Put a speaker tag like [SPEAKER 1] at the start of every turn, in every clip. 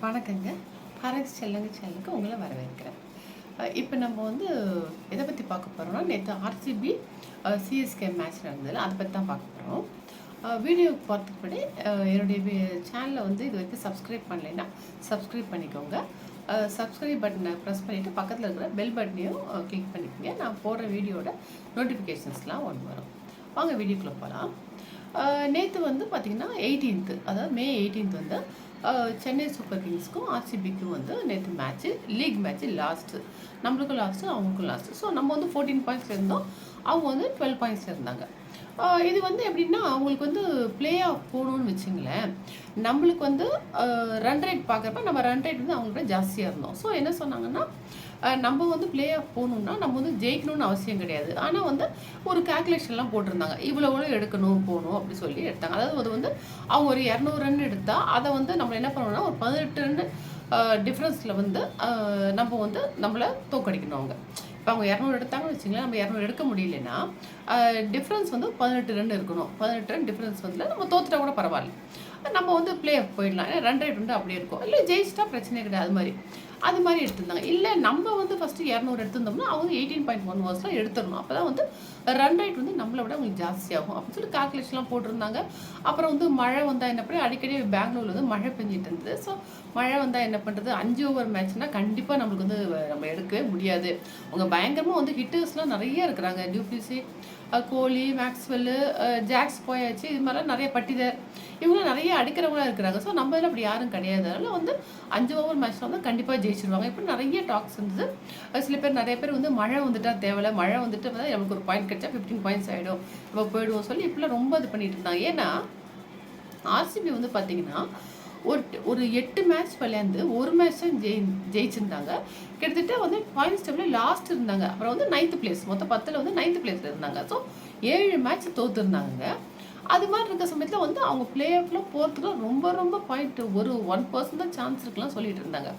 [SPEAKER 1] வணக்கங்க. ஆர்எக்ஸ் செல்லங்க சேனலுக்கு உங்கள வரவேற்கிறேன். இப்போ நம்ம வந்து எத பத்தி பார்க்க போறோம்னா, நேத்து ஆர்சிபி சிஎஸ்கே மேட்ச் நடந்ததுல அத பத்தி தான் பார்க்க போறோம். வீடியோக்கு போறதுக்கு முன்னாடி என்னுடைய சேனல வந்து இதுவரைக்கும் சப்ஸ்கிரைப் பண்ணலைன்னா, சப்ஸ்கிரைப் பண்ணிக்கோங்க. சப்ஸ்கிரைப் பட்டனை ப்ரெஸ் பண்ணிட்டு பக்கத்துல இருக்கிற பெல் பட்டனையும் கிளிக் பண்ணிக்கங்க. நான் போடுற வீடியோட நோட்டிஃபிகேஷன்ஸ்லாம் வரும். வாங்க வீடியோக்குள்ள போலாம். நேத்து வந்து பார்த்தீங்கன்னா 18th அதாவது மே 18th வந்து சென்னை சூப்பர் கிங்ஸ்க்கும் ஆர்சிபிக்கும் வந்து நேற்று மேட்ச்சு லீக் மேட்ச்சு லாஸ்ட்டு நம்மளுக்கும் லாஸ்ட்டு அவங்களுக்கும் லாஸ்ட்டு. ஸோ நம்ம வந்து 14 பாயிண்ட்ஸில் இருந்தோம், அவங்க வந்து 12 பாயிண்ட்ஸில் இருந்தாங்க. இது வந்து எப்படின்னா அவங்களுக்கு வந்து பிளே ஆஃப் போகணும்னு வச்சுங்களேன், நம்மளுக்கு வந்து ரன் ரேட் பார்க்குறப்ப நம்ம ரன் ரேட் வந்து அவங்கள்ட்ட ஜாஸ்தியாக இருந்தோம். ஸோ என்ன சொன்னாங்கன்னா, நம்ம வந்து பிளே ஆஃப் போகணுன்னா நம்ம வந்து ஜெயிக்கணும்னு அவசியம் கிடையாது. ஆனால் வந்து ஒரு கால்குலேஷன்லாம் போட்டிருந்தாங்க, இவ்வளோ எடுக்கணும் போகணும் அப்படி சொல்லி எடுத்தாங்க. அதாவது அது வந்து அவங்க ஒரு 200 ரன் எடுத்தால் அதை வந்து நம்ம என்ன பண்ணணும்னா ஒரு 18 ரன் டிஃப்ரென்ஸில் வந்து நம்ம வந்து நம்மளை தோக்கடிக்கணும் அவங்க. இப்போ அவங்க 200 எடுத்தாங்கன்னு வச்சுங்களேன், நம்ம 200 எடுக்க முடியலன்னா டிஃப்ரென்ஸ் வந்து 18 ரன் இருக்கணும். 18 ரன் டிஃப்ரென்ஸ் வந்து நம்ம தோத்துட்டா கூட பரவாயில்ல, நம்ம வந்து பிளே ஆஃப் போயிடலாம். ஏன்னா ரன் ரேட் வந்து அப்படியே இருக்கும். இல்லை ஜெயிச்சிட்டா பிரச்சனை கிடையாது. அது மாதிரி எடுத்திருந்தாங்க. இல்லை நம்ம வந்து ஃபஸ்ட்டு 200 எடுத்திருந்தோம்னா அவங்க 18.1 ஓவர்ஸ்லாம் எடுத்துடணும். அப்போ தான் வந்து ரன் ரேட் வந்து நம்மளை விட அவங்களுக்கு ஜாஸ்தியாகும் அப்படின்னு சொல்லி கால்குலேஷன்லாம் போட்டிருந்தாங்க. அப்புறம் வந்து மழை வந்தால் என்ன பண்ணி அடிக்கடி பெங்களூரில் வந்து மழை பெஞ்சிட்டு இருந்தது. ஸோ மழை வந்தால் என்ன பண்ணுறது, 5 ஓவர் மேட்ச்னால் கண்டிப்பாக நம்மளுக்கு வந்து நம்ம எடுக்கவே முடியாது. அவங்க பயங்கரமாக வந்து ஹிட்டர்ஸ்லாம் நிறைய இருக்கிறாங்க. டியூப்ளிசி, கோலி, மேக்ஸ்வெல்லு, ஜாக்ஸ் போயாச்சு, இது மாதிரிலாம் நிறைய பட்டிதர், இவங்களாம் நிறைய அடிக்கிறவங்களா இருக்கிறாங்க. ஸோ நம்ம இதில் அப்படி யாரும் கிடையாது. அதனால் வந்து 5 ஓவர் மேட்ச்சில் வந்து கண்டிப்பாக ஜெயிச்சிருவாங்க. இப்படி நிறைய டாக்ஸ் இருந்தது. சில பேர் நிறைய பேர் வந்து மழை வந்துட்டா தேவையில்ல, மழை வந்துட்டு வந்து நமக்கு ஒரு பாயிண்ட் கிடைச்சா 15 பாயிண்ட்ஸ் ஆகிடும், நம்ம போயிடுவோம் சொல்லி இப்படிலாம் ரொம்ப இது பண்ணிட்டு இருந்தாங்க. ஏன்னா ஆர்சிபி வந்து பார்த்தீங்கன்னா ஒரு 8 மேட்ச் விளையாண்டு ஒரு மேட்ச் தான் ஜெயிச்சிருந்தாங்க. கிட்டத்தட்ட வந்து பாயிண்ட்ஸ் டேபிளில் லாஸ்ட் இருந்தாங்க. அப்புறம் வந்து 9th பிளேஸ், மொத்தம் 10ல் வந்து 9th பிளேஸில் இருந்தாங்க. ஸோ 7 மேட்ச் தோற்றுருந்தாங்க. அது மாதிரி இருக்க சமயத்தில் வந்து அவங்க பிளே ஆஃப்ல போகிறதுக்கு ரொம்ப ரொம்ப பாயிண்ட் ஒரு 1% தான் சான்ஸ் இருக்கலாம் சொல்லிட்டு இருந்தாங்க.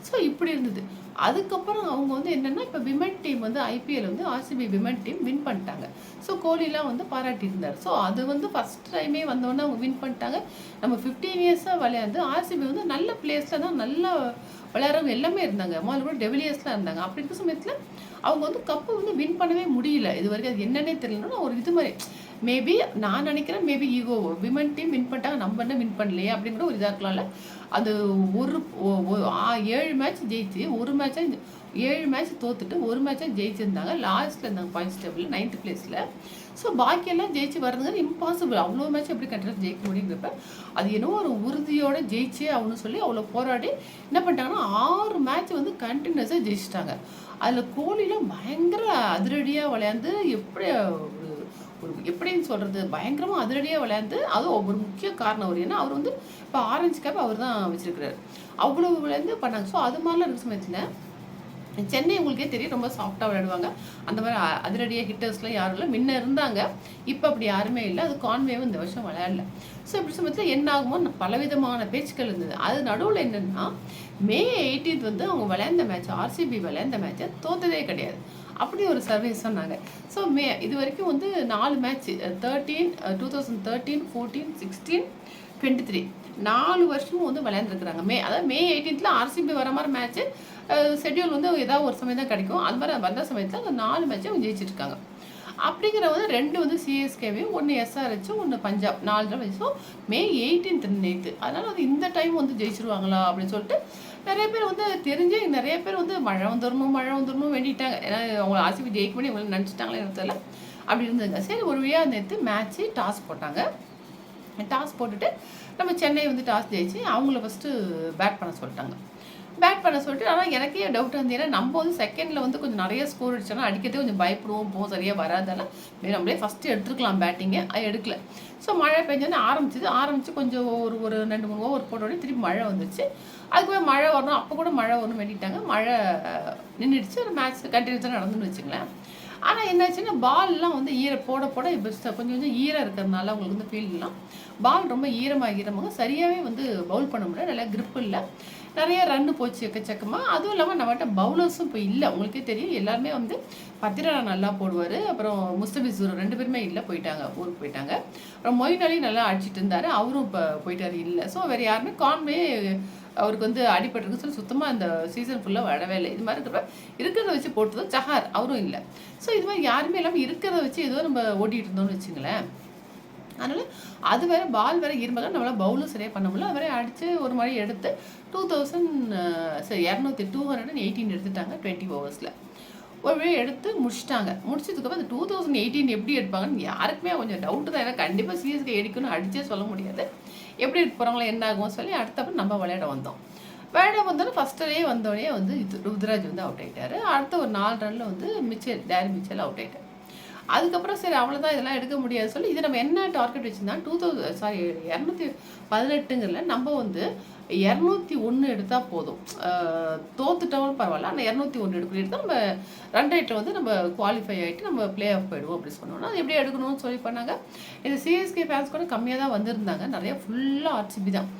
[SPEAKER 1] ஸோ இப்படி இருந்தது. அதுக்கப்புறம் அவங்க வந்து என்னென்னா இப்போ விமன் டீம் வந்து ஐபிஎல் வந்து ஆர்சிபி விமன் டீம் வின் பண்ணிட்டாங்க. ஸோ கோலிலாம் வந்து பாராட்டியிருந்தார். ஸோ அது வந்து ஃபஸ்ட் டைமே வந்தோடனே அவங்க வின் பண்ணிட்டாங்க. நம்ம 15 இயர்ஸாக விளையாண்டு ஆர்சிபி வந்து நல்ல பிளேஸில் தான் நல்லா விளையாடுறவங்க எல்லாமே இருந்தாங்க. முதல்ல கூட டெவிலியர்ஸ்லாம் இருந்தாங்க. அப்படி இருக்க சமயத்தில் அவங்க வந்து கப்பு வந்து வின் பண்ணவே முடியல. இது வரைக்கும் அது என்னன்னே தெரியலன்னா ஒரு இது மாதிரி மேபி நான் நினைக்கிறேன், maybe ego women team win பண்ணிட்டாங்க, நம்ம என்ன வின் பண்ணலையே அப்படிங்கிற ஒரு இதாக இருக்கலாம்ல. அது ஒரு 7 மேட்ச் ஜெயிச்சு ஒரு மேட்சாக 7 மேட்ச் தோத்துட்டு ஒரு மேட்சாக ஜெயிச்சிருந்தாங்க. லாஸ்ட்டில் இருந்தாங்க பாயிண்ட்ஸ் டேபிள் 9th பிளேஸில். ஸோ பாக்கியெல்லாம் ஜெயிச்சு வர்றதுங்க இம்பாசிபிள். அவ்வளோ மேட்ச் எப்படி கண்டிப்பாக ஜெயிக்க முடியுங்கிறப்ப அது என்னவோ ஒரு உறுதியோடு ஜெயிச்சே ஆகணும்னு சொல்லி அவ்வளோ போராடி என்ன பண்ணிட்டாங்கன்னா 6 மேட்ச் வந்து கண்டினியூஸாக ஜெயிச்சிட்டாங்க. அதில் கோலிலாம் பயங்கர அதிரடியாக விளையாண்டு எப்படின்னு சொல்கிறது, பயங்கரமாக அதிரடியாக விளையாண்டு அதுவும் ஒரு முக்கிய காரணம் அவர். ஏன்னா அவர் வந்து இப்போ ஆரஞ்சு கேப் அவர் தான் வச்சிருக்கிறார். அவ்வளோ விளையாண்டு பண்ணாங்க. ஸோ அது மாதிரிலாம் இருக்கிற சமயத்தில் சென்னை உங்களுக்கே தெரியும் ரொம்ப சாஃப்டாக விளையாடுவாங்க. அந்த மாதிரி அதிரடியாக ஹிட்டர்ஸ்லாம் யாரும் இல்லை. முன்ன இருந்தாங்க, இப்போ அப்படி யாருமே இல்லை. அது கான்வேவும் இந்த வருஷம் விளையாடல. ஸோ இப்படி சமயத்தில் என்ன ஆகுமோ பலவிதமான பேச்சுக்கள் இருந்தது. அது நடுவில் என்னென்னா மே 18th வந்து அவங்க விளையாண்ட மேட்ச் ஆர்சிபி விளையாண்ட மேட்சை தோத்ததே கிடையாது. அப்படி ஒரு சர்வே சொன்னாங்க. ஸோ இது வரைக்கும் வந்து 4 மேட்ச் 2013, 14, 16, 23 4 வருஷமும் வந்து விளையாண்டுருக்குறாங்க. அதாவது மே 18th ஆர்சிபி வர மாதிரி மேட்ச்சு ஷெட்யூல் வந்து ஏதாவது ஒரு சமயம் தான் கிடைக்கும். அது மாதிரி வந்த சமயத்தில் அந்த 4 மேட்சை அவங்க ஜெயிச்சிருக்காங்க. அப்படிங்கிற வந்து 2 வந்து சிஎஸ்கேவையும் 1 எஸ்ஆர்ஹெச் 1 பஞ்சாப் 4 தடவை. ஸோ மே 18th நேற்று. அதனால் அது இந்த டைம் வந்து ஜெயிச்சிருவாங்களா அப்படின்னு சொல்லிட்டு நிறைய பேர் வந்து தெரிஞ்சு நிறைய பேர் வந்து மழை வந்துடணும் வேண்டிட்டாங்க. ஏன்னா அவங்க ஆர்சிபி ஜெயிக்க பண்ணி இவங்க நினச்சிட்டாங்களே தெரியல, அப்படி இருந்ததுங்க. சரி ஒரு வழியாக நேற்று மேட்ச்சு டாஸ் போட்டாங்க. டாஸ் போட்டுட்டு நம்ம சென்னை வந்து டாஸ் ஜெயிச்சு அவங்கள ஃபஸ்ட்டு பேட் பண்ண சொல்லிட்டாங்க. ஆனால் எனக்கே டவுட்டாக இருந்தது. ஏன்னா நம்ம வந்து செகண்டில் வந்து கொஞ்சம் நிறைய ஸ்கோர் அடிச்சோன்னா அடிக்கிறதே கொஞ்சம் பயப்படுவோம், சரியாக வராதால நம்மளே ஃபஸ்ட்டு எடுத்துருக்கலாம் பேட்டிங்கை, அது எடுக்கல. ஸோ மழை பெஞ்சோன்னே ஆரம்பிச்சு கொஞ்சம் ஒரு 2-3 ஓவர் போட்டோடனே திருப்பி மழை வந்துருச்சு. அதுக்குமே மழை வரணும், அப்போ கூட மழை வரணும் வேண்டிட்டாங்க. மழை நின்றுடுச்சு. ஒரு மேட்ச் கண்டினியூஸாக நடந்துன்னு வச்சுங்களேன். ஆனால் என்னாச்சுன்னா பால்லாம் வந்து போட இப்போ கொஞ்சம் ஈரம் இருக்கிறதுனால அவங்களுக்கு வந்து ஃபீல்டெலாம் பால் ரொம்ப ஈரமாக சரியாகவே வந்து பவுல் பண்ண முடியல. நல்லா கிரிப் இல்லை, நிறைய ரன்னு போச்சு எக்கச்சக்கமாக. அதுவும் இல்லாமல் நம்மகிட்ட பவுலர்ஸும் இப்போ இல்லை. உங்களுக்கே தெரியும், எல்லாருமே வந்து பத்திரா நல்லா போடுவார், அப்புறம் முஸ்தபிசூர் 2 பேருமே இல்லை, ஊருக்கு போயிட்டாங்க. அப்புறம் மொயின் அலி நல்லா அடிச்சிட்டு இருந்தார், அவரும் இப்போ போயிட்டார் இல்லை. ஸோ வேறு யாருமே கான்வே அவருக்கு வந்து அடிபட்டிருக்கு சொல்லி சுத்தமாக அந்த சீசன் ஃபுல்லாக வரவே இல்லை. இது மாதிரி இருக்கிறத வச்சு போட்டுதான் சஹார் அவரும் இல்லை. ஸோ இது மாதிரி யாருமே இல்லாமல் இருக்கிறத வச்சு ஏதோ நம்ம ஓட்டிகிட்டு இருந்தோம்னு வச்சுங்களேன். அதனால் அது வேறு பால் வேறு இருமக நம்மளால் பவுலும் சரியாக பண்ண முடியல. அது வேறு அடித்து ஒரு மாதிரி எடுத்து 218 எடுத்துட்டாங்க 20 ஓவர்ஸில். ஒரு வழி எடுத்து முடிச்சிட்டாங்க. முடிச்சதுக்கப்புறம் அந்த 2018 எப்படி எடுப்பாங்கன்னு யாருக்குமே கொஞ்சம் டவுட்டு தான். ஏன்னா கண்டிப்பாக சிஎஸ்கே எடுக்கணும்னு அடிச்சே சொல்ல முடியாது. எப்படி எடுக்க போகிறாங்களோ என்ன ஆகும் சொல்லி அடுத்தப்பறம் நம்ம விளையாட வந்தோம். வந்தோடனே ஃபஸ்ட்டே வந்தோடனே வந்து ருத்ராஜ் வந்து அவுட் ஆகிட்டார். அடுத்த ஒரு 4 ரனில் வந்து டேரி மிச்சல் அவுட் ஆகிட்டார். அதுக்கப்புறம் சரி அவ்வளோதான் இதெல்லாம் எடுக்க முடியாது சொல்லி இது நம்ம என்ன டார்கெட் வச்சுருந்தா 218ங்கிறதுல நம்ம வந்து 201 எடுத்தால் போதும். தோத்துட்டோம்னு பரவாயில்ல. ஆனால் 201 எடுத்தால் நம்ம ரன் ரேட்டை வந்து நம்ம குவாலிஃபை ஆகிட்டு நம்ம பிளே ஆஃப் போயிடுவோம் அப்படின்னு சொன்னோம்னா அது எப்படி எடுக்கணும்னு சொல்லி பண்ணாங்க. இந்த சிஎஸ்கே ஃபேன்ஸ் கூட கம்மியாக தான் வந்திருந்தாங்க. நிறைய ஃபுல்லாக ஆர்சிபி தான்.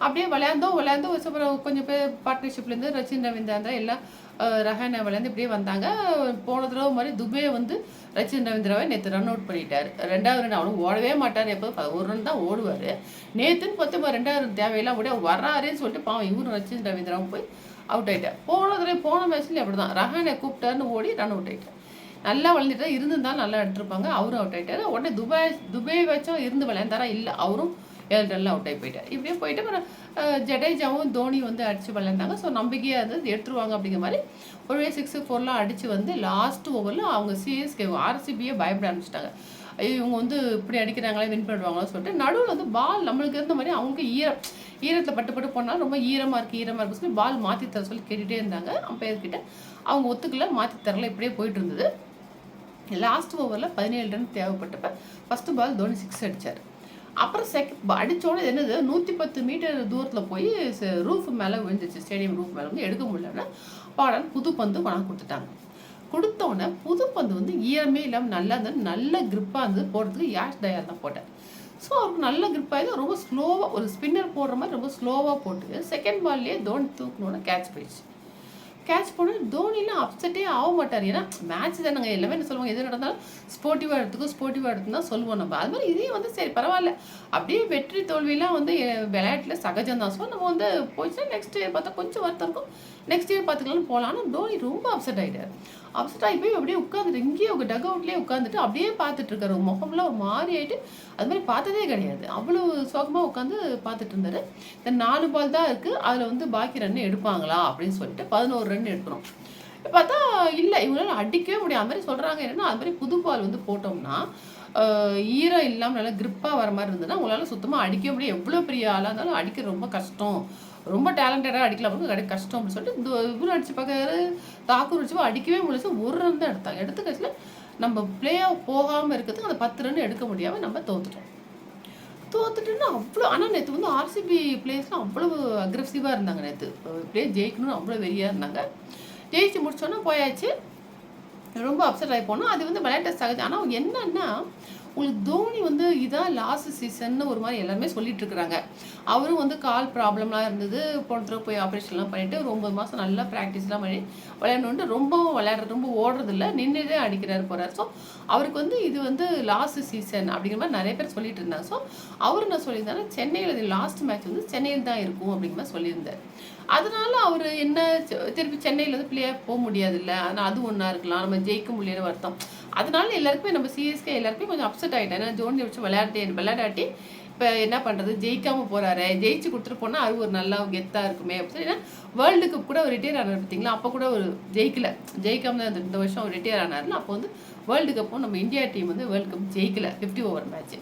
[SPEAKER 1] அப்படியே விளையாண்டோம் அப்புறம் கொஞ்சம் பேர் பார்ட்னர்ஷிப்லேருந்து ரச்சின் ரவீந்திரா எல்லாம் ரஹானா விளையாண்டு இப்படியே வந்தாங்க. போன தடவை மாதிரி துபே வந்து ரச்சின் ரவீந்திராவை நேற்று ரன் அவுட் பண்ணிட்டார். 2வது ரன் அவனும் ஓடவே மாட்டார். எப்போதும் 1 ரன் தான் ஓடுவார். நேற்றுன்னு பார்த்து 2வது ரன் தேவையெல்லாம் ஓடி வர்றாருன்னு சொல்லிட்டு பாவம் இவரும் ரச்சின் ரவீந்திராவும் போய் அவுட் ஆகிட்டார். போன மேட்ச்லேயும் அப்படி தான் ரஹானை கூப்பிட்டாருன்னு ஓடி ரன் அவுட் ஆகிட்டார். நல்லா விளையாண்டுட்டா இருந்திருந்தாலும் நல்லா எடுத்துருப்பாங்க. அவரும் அவுட் ஆகிட்டார். உடனே துபே வச்சும் இருந்து விளையாண்டாரா இல்லை அவரும் 7 ரன்ல அவுட் ஆகி போயிட்டார். இப்படியே போயிட்டு அப்புறம் ஜடேஜாவும் தோனி வந்து அடித்து விளையாண்டாங்க. ஸோ நம்பிக்கையாக இருந்து எடுத்துருவாங்க அப்படிங்கிற மாதிரி ஒரு 6-4லாம் அடித்து வந்து லாஸ்ட் ஓவரில் அவங்க சிஎஸ்கே ஆர்சிபியே பயப்பட ஆரம்பிச்சிட்டாங்க. இவங்க வந்து இப்படி அடிக்கிறாங்களே வின் பண்ணுவாங்களோ சொல்லிட்டு நடுவில் வந்து பால் நம்மளுக்கு இருந்த மாதிரி அவங்களுக்கு ஈரத்தில் பட்டு போனாலும் ரொம்ப ஈரமாக இருக்குது சொல்லி பால் மாற்றி தர சொல்லி கேட்டுகிட்டே இருந்தாங்க அம்பையர்கிட்ட. அவங்க ஒத்துக்கல, மாற்றி தரல. இப்படியே போயிட்டு இருந்தது. லாஸ்ட் ஓவரில் 17 ரன் தேவைப்பட்டப்ப ஃபஸ்ட்டு பால் தோனி 6 அடித்தார். அப்புறம் அடித்தோட என்னது 110 மீட்டர் தூரத்தில் போய் ரூஃப் மேலே விழுந்துச்சு. ஸ்டேடியம் ரூஃப் மேலே வந்து எடுக்க முடியலன்னா பாடான்னு புது பந்து கொண்டாந்து கொடுத்துட்டாங்க. கொடுத்தோடனே புது பந்து வந்து ஈரமே இல்லாமல் நல்லா இருந்தது. நல்ல கிரிப்பாக இருந்தது. போடுறதுக்கு யாஷ் தயார் தான் போட்டார். ஸோ அவருக்கு நல்ல கிரிப்பாக ரொம்ப ஸ்லோவாக ஒரு ஸ்பின்னர் போடுற மாதிரி ரொம்ப ஸ்லோவாக போட்டு செகண்ட் பால்லேயே தோனி தூக்கணுன்னு கேட்ச் போயிடுச்சு. கேட்ச் போனால் தோனிலாம் அப்செட்டே ஆக மாட்டார். ஏன்னா மேட்ச் தான் நாங்கள் எல்லாமே என்ன சொல்லுவாங்க, எது நடந்தாலும் ஸ்போர்ட்டிவாக எடுத்துன்னு தான் சொல்லுவோம் நம்ம. அது மாதிரி இதையும் வந்து சரி பரவாயில்ல, அப்படியே வெற்றி தோல்வியெலாம் வந்து விளையாட்டில் சகஜம் தான். ஸோ நம்ம வந்து போயிடுச்சுன்னா நெக்ஸ்ட் இயர் பார்த்தா கொஞ்சம் வருத்தம் இருக்கும், நெக்ஸ்ட் இயர் பார்த்துக்கலாம்னு போகலாம். ஆனால் தோனி ரொம்ப அப்செட் ஆகிட்டார். அப்செட் ஆகி போய் அப்படியே உட்காந்துட்டு இங்கேயே உங்கள் டக் அவுட்லேயே உட்காந்துட்டு அப்படியே பார்த்துட்டு இருக்காரு. முகம்லாம் ஒரு மாறி ஆகிட்டு அது மாதிரி பார்த்ததே கிடையாது. அவ்வளோ சோகமாக உட்காந்து பார்த்துட்டு இருந்தார். இந்த 4 பால் தான் இருக்குது, அதில் வந்து பாக்கி ரன் எடுப்பாங்களா அப்படின்னு சொல்லிட்டு 11 ரன் எடுக்கணும். பார்த்தா இல்லை, இவங்களால அடிக்கவே முடியாது. அது மாதிரி சொல்கிறாங்க. என்னென்னா அது மாதிரி புது பால் வந்து போட்டோம்னா ஈரம் இல்லாமல் நல்லா கிரிப்பாக வர மாதிரி இருந்ததுன்னா உங்களால் சுத்தமாக அடிக்க முடியும். எவ்வளோ பெரிய ஆளாக இருந்தாலும் அடிக்க ரொம்ப கஷ்டம், ரொம்ப டேலண்டடாக அடிக்கலாம் கஷ்டம் அப்படின்னு சொல்லிட்டு இவரும் அடிச்சு பார்க்குறாரு. தாக்கூர் வச்சு அடிக்கவே முடியல. 1 ரன் தான் எடுத்தாங்க. எடுத்த கட்சியில் நம்ம பிளே ஆஃப் போகாமல் இருக்கிறதுக்கு அந்த 10 ரன் எடுக்க முடியாமல் நம்ம தோத்துட்டோன்னா அவ்வளோ. ஆனால் நேற்று வந்து ஆர்சிபி பிளேயர்ஸ்லாம் அவ்வளோ அக்ரெசிவாக இருந்தாங்க. நேற்று பிளே ஜெயிக்கணும்னு அவ்வளோ வெறியாக இருந்தாங்க. ஜெயிச்சு முடிச்சோன்னா போயாச்சு. ரொம்ப அப்செட் ஆகி போனோம். அது வந்து விளையாட்டு சகஜம். ஆனால் என்னன்னா உங்களுக்கு தோனி வந்து இதான் லாஸ்ட் சீசன்னு ஒரு மாதிரி எல்லாருமே சொல்லிட்டு இருக்கிறாங்க. அவரும் வந்து கால் ப்ராப்ளம்லாம் இருந்தது. போன தடவை போய் ஆப்ரேஷன்லாம் பண்ணிவிட்டு ஒரு 9 மாதம் நல்லா ப்ராக்டிஸ்லாம் பண்ணி விளையாடணுன்ட்டு ரொம்பவும் விளையாடுறது, ரொம்ப ஓடுறதில்ல, நின்றுதே அடிக்கிறாரு போகிறார். ஸோ அவருக்கு வந்து இது வந்து லாஸ்ட் சீசன் அப்படிங்கிற மாதிரி நிறைய பேர் சொல்லிட்டு இருந்தாங்க. ஸோ அவர் என்ன சொல்லியிருந்தாரு, சென்னையில் லாஸ்ட் மேட்ச் வந்து சென்னையில் தான் இருக்கும் அப்படிங்கிற மாதிரி சொல்லியிருந்தார். அதனால அவர் என்ன திருப்பி சென்னையில் வந்து பிளேயர் போக முடியாதுல்ல, ஆனால் அது ஒன்றா இருக்கலாம், நம்ம ஜெயிக்க முடியல வருத்தம். அதனால எல்லாருக்குமே நம்ம சிஎஸ்கே எல்லாருக்குமே கொஞ்சம் அப்செட் ஆகிட்டேன். ஏன்னா ஜோனி வச்சு விளையாடாட்டி இப்போ என்ன பண்ணுறது, ஜெயிக்காமல் போகிறாரு, ஜெயிச்சு கொடுத்துட்டு போனால் அது ஒரு நல்லா கெத்தாக இருக்குமே அப்படின்னு சொல்லி. ஏன்னா வேர்ல்டு கப் கூட ஒரு ரிட்டையர் ஆனார் பார்த்தீங்களா, அப்போ கூட ஒரு ஜெயிக்காம தான் இந்த வருஷம் ஒரு ரிட்டையர் ஆனார்ல. அப்போ வந்து வேர்ல்டு கப்பும் நம்ம இந்தியா டீம் வந்து வேர்ல்டு கப் ஜெயிக்கல, 50 ஓவர் மேட்ச்.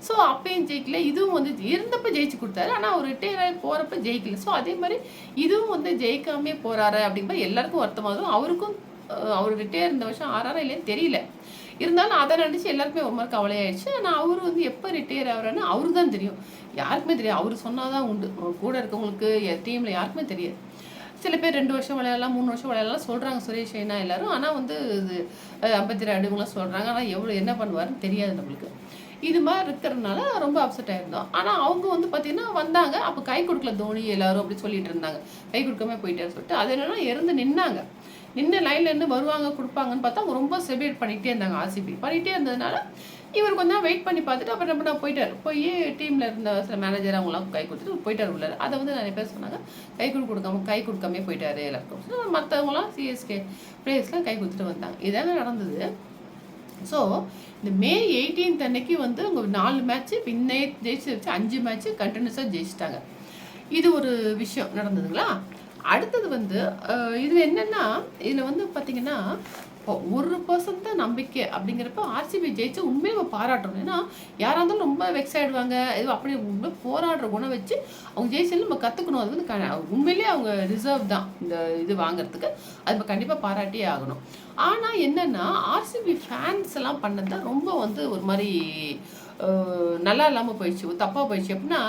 [SPEAKER 1] ஸோ அப்பயும் ஜெயிக்கல, இதுவும் வந்து இருந்தப்போ ஜெயிச்சு கொடுத்தாரு, ஆனால் அவர் ரிட்டையர் ஆகி போகிறப்ப ஜெயிக்கல. ஸோ அதே மாதிரி இதுவும் வந்து ஜெயிக்காமே போகிறாரு அப்படிங்கிற எல்லாருக்கும் வருத்தமாகும். அவருக்கும் அவர் ரிட்டையர் இந்த வருஷம் ஆறாரா இல்லைன்னு தெரியல. இருந்தாலும் அதை நினச்சி எல்லாருக்குமே ஒரு மாதிரி கவலையாயிடுச்சு. ஆனால் அவர் வந்து எப்போ ரிட்டையர் ஆகிறான்னு அவருக்கு தான் தெரியும், யாருக்குமே தெரியாது. அவர் சொன்னால் தான் உண்டு. கூட இருக்கவங்களுக்கு டீமில் யாருக்குமே தெரியாது. சில பேர் 2 வருஷம் விளையாடலாம், 3 வருஷம் விளையாடலாம் சொல்கிறாங்க, சுரேஷ் ரெய்னா எல்லாரும். ஆனால் வந்து இது 52 இவங்களாம் சொல்கிறாங்க. ஆனால் எவ்வளோ என்ன பண்ணுவாருன்னு தெரியாது நம்மளுக்கு. இது மாதிரி இருக்கிறதுனால ரொம்ப அப்செட் ஆயிருந்தோம். ஆனால் அவங்க வந்து பார்த்தீங்கன்னா வந்தாங்க, அப்போ கை கொடுக்கல தோனி எல்லாரும் அப்படி சொல்லிட்டு இருந்தாங்க. கை கொடுக்காம போயிட்டாரு சொல்லிட்டு அது என்னன்னா இருந்து நின்னாங்க. நின்று லைன்ல இருந்து வருவாங்க கொடுப்பாங்கன்னு பார்த்தா அவங்க ரொம்ப செலிப்ரேட் பண்ணிகிட்டே இருந்தாங்க. ஆர்சிபி பண்ணிகிட்டே இருந்ததுனால இவர் கொஞ்சம் வெயிட் பண்ணி பார்த்துட்டு அப்புறம் நம்ம நான் போயிட்டார். போய் டீமில் இருந்த சில மேனேஜர் அவங்களாம் கை கொடுத்துட்டு போயிட்டார் உள்ளார். அதை வந்து நிறைய பேர் சொன்னாங்க, கை கொடுக்காமே போயிட்டாரு எல்லாருக்கும். மற்றவங்களாம் சிஎஸ்கே பிளேயர்ஸ்லாம் கை கொடுத்துட்டு வந்தாங்க. இதானே நடந்தது. ஸோ இந்த மே 18 அன்னைக்கு வந்து அவங்க 4 மேட்ச்சு பின்னே ஜெயிச்சு வச்சு 5 மேட்ச்சு கண்டினியூஸாக ஜெயிச்சிட்டாங்க. இது ஒரு விஷயம் நடந்ததுங்களா. அடுத்தது வந்து இதில் என்னென்னா, இதில் வந்து பார்த்திங்கன்னா 1% தான் நம்பிக்கை அப்படிங்கிறப்ப ஆர்சிபி ஜெயிச்சு உண்மையை நம்ம பாராட்டணும். ஏன்னா யாராக இருந்தாலும் ரொம்ப வெக்ஸ் ஆகிடுவாங்க. இது அப்படி ரொம்ப போராடுற குணம் வச்சு அவங்க ஜெயிச்சு நம்ம கற்றுக்கணும். அது வந்து உண்மையிலேயே அவங்க ரிசர்வ் தான் இந்த இது வாங்குறதுக்கு. அது நம்ம கண்டிப்பாக பாராட்டியே ஆகணும். ஆனால் என்னென்னா ஆர்சிபி ஃபேன்ஸ் எல்லாம் பண்ணது தான் ரொம்ப வந்து ஒரு மாதிரி நல்லா இல்லாமல் போயிடுச்சு, தப்பாக போயிடுச்சு. எப்படின்னா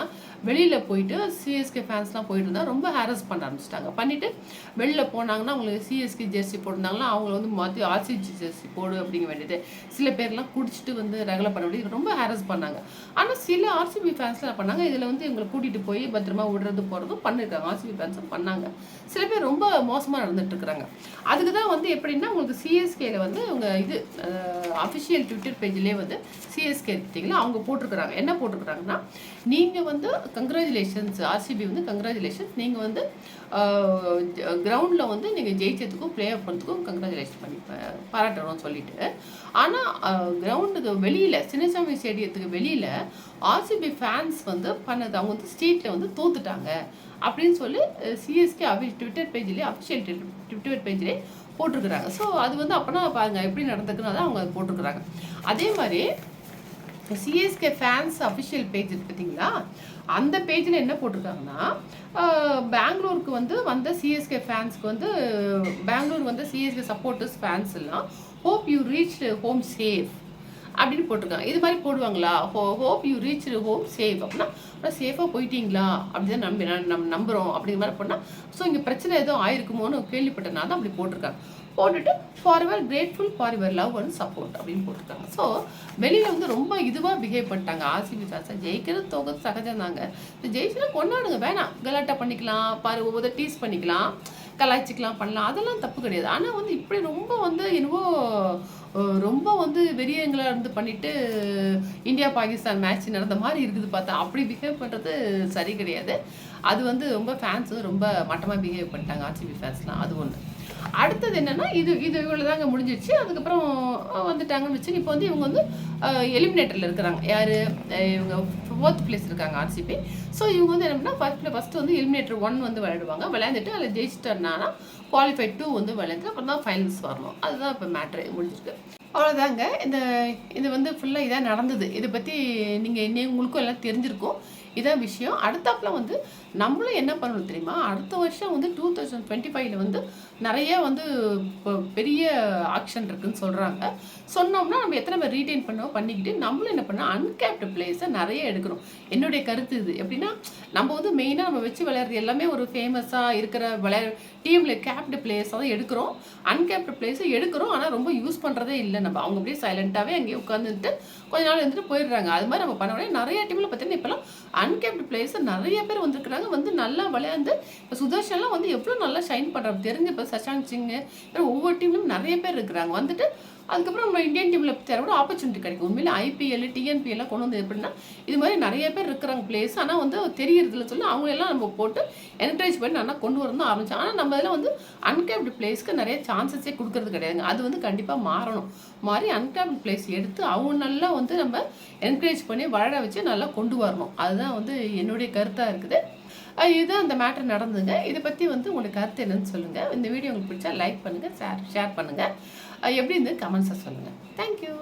[SPEAKER 1] வெளியில் போயிட்டு சிஎஸ்கே ஃபேன்ஸ்லாம் போயிட்டு இருந்தால் ரொம்ப ஹாரஸ் பண்ண ஆரம்பிச்சிட்டாங்க. பண்ணிவிட்டு வெளியில் போனாங்கன்னா அவங்களுக்கு சிஎஸ்கே ஜெர்சி போட்டிருந்தாங்கன்னா அவங்கள வந்து மாற்றி ஆர்சிபி ஜெர்சி போடு அப்படிங்க வேண்டியது. சில பேர்லாம் குடிச்சிட்டு வந்து ரெகுலர் பண்ண வேண்டியது ரொம்ப ஹாரஸ் பண்ணாங்க. ஆனால் சில ஆர்சிபி ஃபேன்ஸ்லாம் பண்ணாங்க. இதில் வந்து இவங்களை கூட்டிகிட்டு போய் பத்திரமா விடுறது போகிறதும் பண்ணியிருக்காங்க. ஆர்சிபி ஃபேன்ஸும் பண்ணாங்க. சில பேர் ரொம்ப மோசமாக நடந்துட்டு இருக்கிறாங்க. அதுக்கு தான் வந்து எப்படின்னா உங்களுக்கு சிஎஸ்கேல வந்து அவங்க இது அஃபிஷியல் ட்விட்டர் பேஜ்லேயே வந்து சிஎஸ்கே எடுத்தீங்களா அவங்க போட்டிருக்கிறாங்க. என்ன போட்டிருக்கிறாங்கன்னா, நீங்கள் வந்து கங்க்ராச்சுலேஷன்ஸ் ஆர்சிபி வந்து கங்க்ராச்சுலேஷன்ஸ், நீங்கள் வந்து கிரவுண்டில் வந்து நீங்கள் ஜெயிச்சதுக்கும் ப்ளே ஆஃப் பண்ணுறதுக்கும் கங்க்ராச்சுலேஷன் பண்ணி பாராட்டணும்னு சொல்லிட்டு, ஆனால் கிரவுண்டுக்கு வெளியில் சின்னசாமி ஸ்டேடியத்துக்கு வெளியில் ஆர்சிபி ஃபேன்ஸ் வந்து பண்ணது அவங்க வந்து ஸ்ட்ரீட்டில் வந்து தோத்துட்டாங்க அப்படின்னு சொல்லி சிஎஸ்கே ட்விட்டர் பேஜ்லேயே அஃபிஷியல் ட்விட்டர் பேஜ்லேயே போட்டிருக்கிறாங்க. ஸோ அது வந்து அப்போனா பாருங்கள் எப்படி நடந்துக்குன்னு தான் அவங்க போட்டிருக்கிறாங்க. அதே மாதிரி சிஎஸ்கே ஃபேன்ஸ் அஃபிஷியல் பேஜ் இருக்கு பார்த்தீங்களா, அந்த பேஜில் என்ன போட்டிருக்காங்கன்னா, பெங்களூருக்கு வந்து வந்த சிஎஸ்கே ஃபேன்ஸ்க்கு வந்து பெங்களூர் வந்து சிஎஸ்கே சப்போர்ட்டர்ஸ் ஃபேன்ஸ் எல்லாம் hope you reach home safe அப்படின்னு போட்டிருக்காங்க. இது மாதிரி போடுவாங்களா, hope you reach home safe அப்படின்னா சேஃபாக போயிட்டீங்களா அப்படி தான் நம்ம நம்புகிறோம் அப்படிங்கிற மாதிரி போனால். ஸோ இங்கே பிரச்சனை எதுவும் ஆயிருக்குமோன்னு கேள்விப்பட்டனால தான் அப்படி போட்டிருக்காங்க. போட்டுட்டு forever grateful for your love and support அப்படின்னு போட்டிருக்காங்க. ஸோ வெளியில் வந்து ரொம்ப இதுவாக பிஹேவ் பண்ணிட்டாங்க ஆர்சிபி ஃபேன்ஸை. ஜெயிக்கிறது தோக்கிறது சகஜம் தாங்க. ஜெயிச்சுனா கொண்டாடுங்க, வேணாம் கலாட்டா பண்ணிக்கலாம், ஒவ்வொரு டீஸ் பண்ணிக்கலாம், கலாய்ச்சிக்கலாம், பண்ணலாம், அதெல்லாம் தப்பு கிடையாது. ஆனால் வந்து இப்படி ரொம்ப வந்து என்னவோ ரொம்ப வந்து வெறியங்களாக இருந்து பண்ணிவிட்டு இந்தியா பாகிஸ்தான் மேட்ச் நடந்த மாதிரி இருக்குது பார்த்தா. அப்படி பிஹேவ் பண்ணுறது சரி கிடையாது. அது வந்து ரொம்ப ஃபேன்ஸ் ரொம்ப மட்டமாக பிஹேவ் பண்ணிட்டாங்க ஆர்சிபி ஃபேன்ஸ்லாம். அது ஒன்று. அடுத்தது என்னென்னா இது இவ்வளோ தாங்க முடிஞ்சிடுச்சு. அதுக்கப்புறம் வந்துட்டாங்கன்னு வச்சு இப்போ வந்து இவங்க வந்து எலிமினேட்டரில் இருக்கிறாங்க. யார் இவங்க 4th பிளேஸ் இருக்காங்க ஆர்சிபி. ஸோ இவங்க வந்து என்ன பண்ணால் ஃபஸ்ட்டு வந்து எலிமினேட்டர் 1 வந்து விளையாடுவாங்க. விளையாண்டுட்டு அதில் ஜெயிச்சிட்டர்னானா குவாலிஃபை 2 வந்து விளையாண்டு அப்புறம் தான் ஃபைனல்ஸ் வரணும். அதுதான் இப்போ மேட்ரு முடிஞ்சிருக்கு. அவ்வளோதாங்க. இது வந்து ஃபுல்லாக இதாக நடந்தது. இதை பற்றி நீங்கள் உங்களுக்கும் எல்லாம் தெரிஞ்சிருக்கும். இதான் விஷயம். அடுத்தாப்புல வந்து நம்மளும் என்ன பண்ணணும் தெரியுமா, அடுத்த வருஷம் வந்து 2025 வந்து நிறைய வந்து பெரிய ஆக்ஷன் இருக்குன்னு சொல்கிறாங்க. சொன்னோம்னா நம்ம எத்தனை பேர் ரீட்டைன் பண்ணிக்கிட்டு நம்மளும் என்ன பண்ணால் அன்கேப்டு பிளேயர்ஸை நிறைய எடுக்கணும். என்னுடைய கருத்து இது. எப்படின்னா நம்ம வந்து மெயினாக நம்ம வச்சு விளையாடுறது எல்லாமே ஒரு ஃபேமஸாக இருக்கிற டீமில் கேப்டு பிளேயர்ஸாக தான் எடுக்கிறோம். அன்கேப்டு பிளேயர்ஸை எடுக்கிறோம், ஆனால் ரொம்ப யூஸ் பண்ணுறதே இல்லை. நம்ம அவங்க அப்படியே சைலண்ட்டாகவே அங்கேயே உட்காந்துட்டு கொஞ்ச நாள் இருந்துட்டு போயிடுறாங்க. அது மாதிரி நம்ம பண்ண முடியாது. நிறைய டீமில் பார்த்தீங்கன்னா இப்போலாம் அன்கேப்டு பிளேயர்ஸ் நிறைய பேர் வந்துருக்குறாங்க. வந்து நல்லா விளையாண்டு இப்போ சுதர்ஷன்லாம் வந்து எவ்வளோ நல்லா ஷைன் பண்ணுறாங்க தெரிஞ்சு. இப்போ சஷாங்க் சிங் ஒவ்வொரு டீம்லையும் நிறைய பேர் இருக்கிறாங்க. வந்துட்டு அதுக்கப்புறம் நம்ம இந்தியன் டீமில் தேர கூட ஆப்பர்ச்சுனிட்டி கிடைக்கும். உண்மையிலே ஐபிஎல் டிஎன்பிஎல்லாம் கொண்டு வந்து எப்படின்னா இது மாதிரி நிறைய பேர் இருக்கிறாங்க பிளேயர்ஸ். ஆனால் வந்து தெரியறதுல சொல்லி அவங்களெல்லாம் நம்ம போட்டு என்கரேஜ் பண்ணி நல்லா கொண்டு வரணும் ஆரம்பிச்சோம். ஆனால் நம்ம இதில் வந்து அன்கேப்டு பிளேயர்ஸ்க்கு நிறைய சான்சஸே கொடுக்கறது கிடையாதுங்க. அது வந்து கண்டிப்பாக மாறணும். மாறி அன்கேப்டு பிளேயர்ஸ் எடுத்து அவங்க நல்லா வந்து நம்ம என்கரேஜ் பண்ணி வளர வச்சு நல்லா கொண்டு வரணும். அதுதான் வந்து என்னுடைய கருத்தாக இருக்குது. இதுதான் அந்த மேட்டர் நடந்துங்க. இதை பற்றி வந்து உங்களுக்கு கருத்து என்னன்னு சொல்லுங்கள். இந்த வீடியோ உங்களுக்கு பிடிச்சா லைக் பண்ணுங்கள், ஷேர் பண்ணுங்கள். எப்படி இருந்து கமெண்ட்ஸை சொல்லுங்கள். தேங்க்யூ.